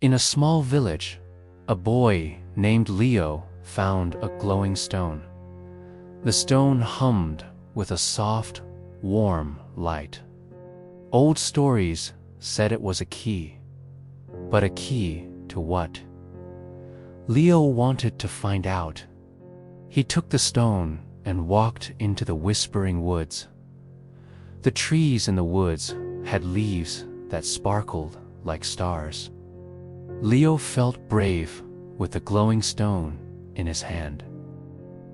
In a small village, a boy named Leo found a glowing stone. The stone hummed with a soft, warm light. Old stories said it was a key. But a key to what? Leo wanted to find out. He took the stone and walked into the whispering woods. The trees in the woods had leaves that sparkled like stars. Leo felt brave with the glowing stone in his hand.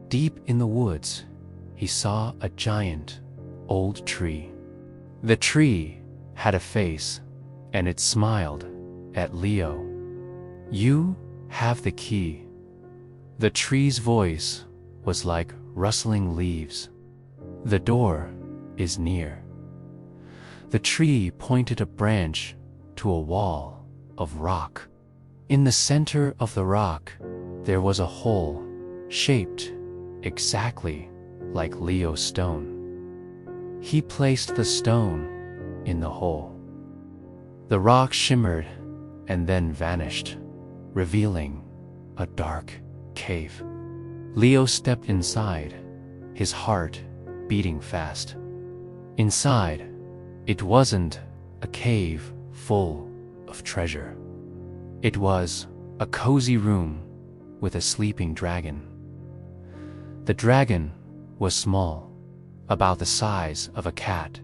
Deep in the woods, he saw a giant, old tree. The tree had a face, and it smiled at Leo. "You have the key." The tree's voice was like rustling leaves. "The door is near." The tree pointed a branch to a wall of rock. In the center of the rock, there was a hole shaped exactly like Leo's stone. He placed the stone in the hole. The rock shimmered and then vanished, revealing a dark cave. Leo stepped inside, his heart beating fast. Inside, it wasn't a cave full of treasure. It was a cozy room with a sleeping dragon. The dragon was small, about the size of a cat,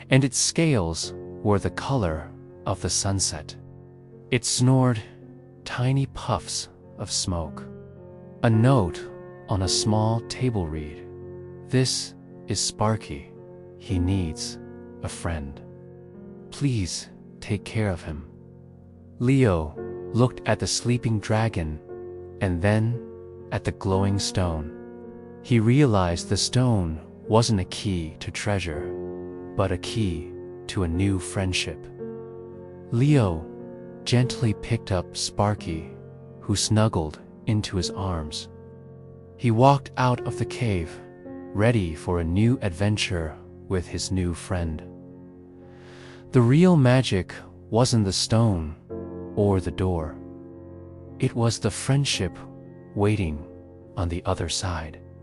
and its scales were the color of the sunset. It snored tiny puffs of smoke. A note on a small table read, "This is Sparky. He needs a friend. Please take care of him." Leo looked at the sleeping dragon and then at the glowing stone. He realized the stone wasn't a key to treasure, but a key to a new friendship. Leo gently picked up Sparky, who snuggled into his arms. He walked out of the cave, ready for a new adventure with his new friend. The real magic wasn't the stone or the door. It was the friendship waiting on the other side.